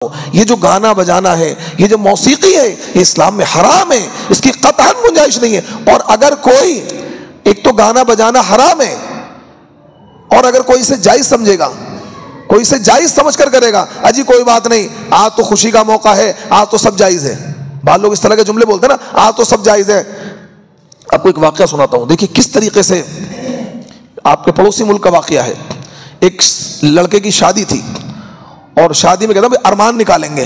یہ جو گانا بجانا ہے، یہ جو موسیقی ہے، یہ اسلام میں حرام ہے، اس کی قطعاً گنجائش نہیں ہے۔ اور اگر کوئی، ایک تو گانا بجانا حرام ہے، اور اگر کوئی اسے جائز سمجھے گا، کوئی اسے جائز سمجھ کر کرے گا، اجی کوئی بات نہیں، آج تو خوشی کا موقع ہے، آج تو سب جائز ہے۔ بعض لوگ اس طرح کے جملے بولتے ہیں نا، آج تو سب جائز ہے۔ آپ کو ایک واقعہ سناتا ہوں، دیکھیے کس طریقے سے آپ کے پڑوسی ملک کا واقعہ ہے۔ ایک لڑکے کی شادی تھی، اور شادی میں کہتا ہے ارمان نکالیں گے۔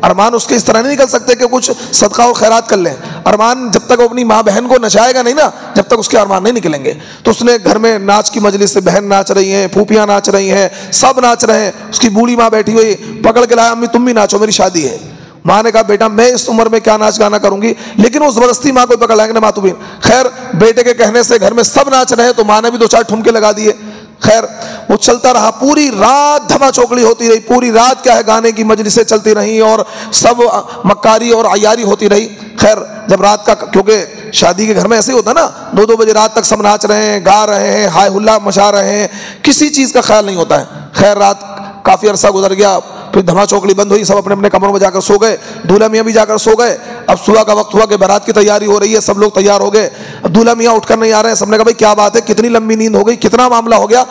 ارمان اس کے اس طرح نہیں نکل سکتے کہ کچھ صدقہ و خیرات کر لیں۔ ارمان جب تک وہ اپنی ماں بہن کو نچائے گا نہیں نا، جب تک اس کے ارمان نہیں نکلیں گے۔ تو اس نے گھر میں ناچ کی مجلس سے، بہن ناچ رہی ہیں، پھوپھیاں ناچ رہی ہیں، سب ناچ رہے ہیں، اس کی بوڑھی ماں بیٹھی ہوئی پکڑ کے لایا، امی تم بھی ناچو، میری شادی ہے۔ ماں نے کہا بیٹا میں اس عمر میں کیا ناچ گانا کروں گی، لیکن وہ زبردستی ماں کو پکڑ لائیں گے، ماں تو بھی۔ خیر بیٹے کے کہنے سے گھر میں سب ناچ رہے ہیں، تو ماں نے بھی دو چار ٹھمکے لگا دیے۔ خیر وہ چلتا رہا، پوری رات دھما چوکڑی ہوتی رہی، پوری رات کیا ہے گانے کی مجلسیں چلتی رہیں اور سب مکاری اور عیاری ہوتی رہی۔ خیر جب رات کا، کیونکہ شادی کے گھر میں ایسے ہی ہوتا نا، 2 بجے رات تک سب ناچ رہے ہیں، گا رہے ہیں، ہائے ہلا مچا رہے ہیں، کسی چیز کا خیال نہیں ہوتا ہے۔ خیر رات کافی عرصہ گزر گیا، پھر دھما چوکڑی بند ہوئی، سب اپنے اپنے کمروں میں جا کر سو گئے، دولہا میاں بھی جا کر سو گئے۔ اب صبح کا وقت ہوا کہ بارات کی تیاری ہو رہی ہے، سب لوگ تیار ہو گئے۔ اب دولہا میاں اٹھ کر نہیں آ رہے ہیں، سب نے کہا بھائی کیا بات ہے، کتنی لمبی نیند ہو گئی، کتنا معاملہ ہو گیا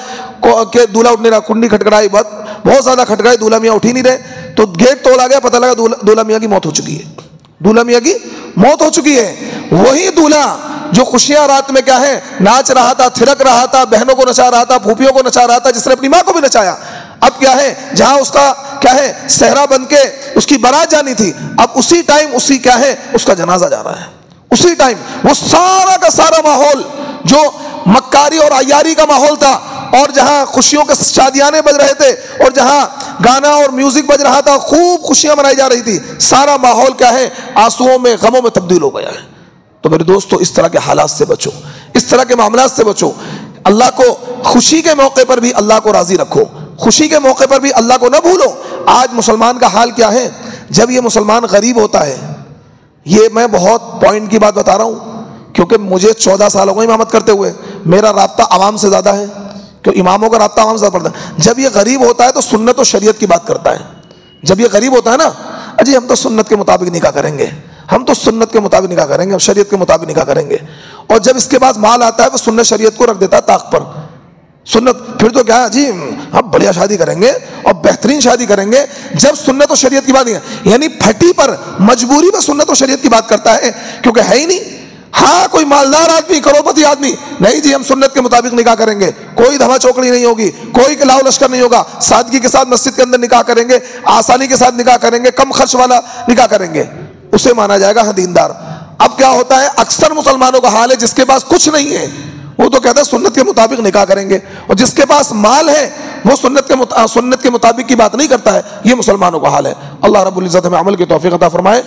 کہ دولہا اٹھ نہیں رہا۔ کنڈی کھٹکھٹائی، بہت زیادہ کھٹکھٹائی، دولہا میاں اٹھ ہی نہیں رہے۔ تو گیٹ توڑا گیا، پتہ لگا دولہا میاں کی موت ہو چکی ہے، دولہا میاں کی موت ہو چکی ہے۔ وہی دولہا جو خوشیاں رات میں کیا ہے ناچ رہا تھا، تھرک رہا تھا، بہنوں کو نچا رہا تھا، پھوپھیوں کو نچا رہا تھا، جس نے اپنی ماں کو بھی نچایا، اب کیا ہے جہاں اس کا کیا ہے صحرا بن کے اس کی بارات جانی تھی، اب اسی ٹائم اسی کیا ہے اس کا جنازہ جا رہا ہے۔ اسی ٹائم وہ سارا کا سارا ماحول جو مکاری اور عیاری کا ماحول تھا، اور جہاں خوشیوں کے شادیانے بج رہے تھے، اور جہاں گانا اور میوزک بج رہا تھا، خوب خوشیاں منائی جا رہی تھی، سارا ماحول کیا ہے آنسوؤں میں، غموں میں تبدیل ہو گیا ہے۔ تو میرے دوستو اس طرح کے حالات سے بچو، اس طرح کے معاملات سے بچو۔ اللہ کو خوشی کے موقع پر بھی اللہ کو راضی رکھو، خوشی کے موقع پر بھی اللہ کو نہ بھولو۔ آج مسلمان کا حال کیا ہے، جب یہ مسلمان غریب ہوتا ہے، یہ میں بہت پوائنٹ کی بات بتا رہا ہوں کیونکہ مجھے 14 سال ہو گئے امامت کرتے ہوئے، میرا رابطہ عوام سے زیادہ ہے، کہ اماموں کا رابطہ عوام سے زیادہ پڑتا ہے۔ جب یہ غریب ہوتا ہے تو سنت و شریعت کی بات کرتا ہے۔ جب یہ غریب ہوتا ہے نا، اجی ہم تو سنت کے مطابق نکاح کریں گے، ہم تو سنت کے مطابق نکاح کریں گے، ہم شریعت کے مطابق نکاح کریں گے۔ اور جب اس کے بعد مال آتا ہے وہ سنت شریعت کو رکھ دیتا ہے طاق پر۔ سنت پھر تو کیا جی ہم بڑھیا شادی کریں گے اور بہترین شادی کریں گے، جب سنت و شریعت کی بات نہیں ہے، یعنی پھٹی پر مجبوری میں سنت و شریعت کی بات کرتا ہے، کیونکہ ہے ہی نہیں۔ ہاں کوئی مالدار آدمی، کروڑپتی آدمی، نہیں جی ہم سنت کے مطابق نکاح کریں گے، کوئی دھما چوکڑی نہیں ہوگی، کوئی لاؤ لشکر نہیں ہوگا، سادگی کے ساتھ مسجد کے اندر نکاح کریں گے، آسانی کے ساتھ نکاح کریں گے، کم خرچ والا نکاح کریں گے، اسے مانا جائے گا ہاں دیندار۔ اب کیا ہوتا ہے، اکثر مسلمانوں کا حال ہے جس کے پاس کچھ نہیں ہے وہ تو کہتا ہے سنت کے مطابق نکاح کریں گے، اور جس کے پاس مال ہے وہ سنت کے مطابق کی بات نہیں کرتا ہے۔ یہ مسلمانوں کا حال ہے۔ اللہ رب العزت ہمیں عمل کی توفیق عطا فرمائے۔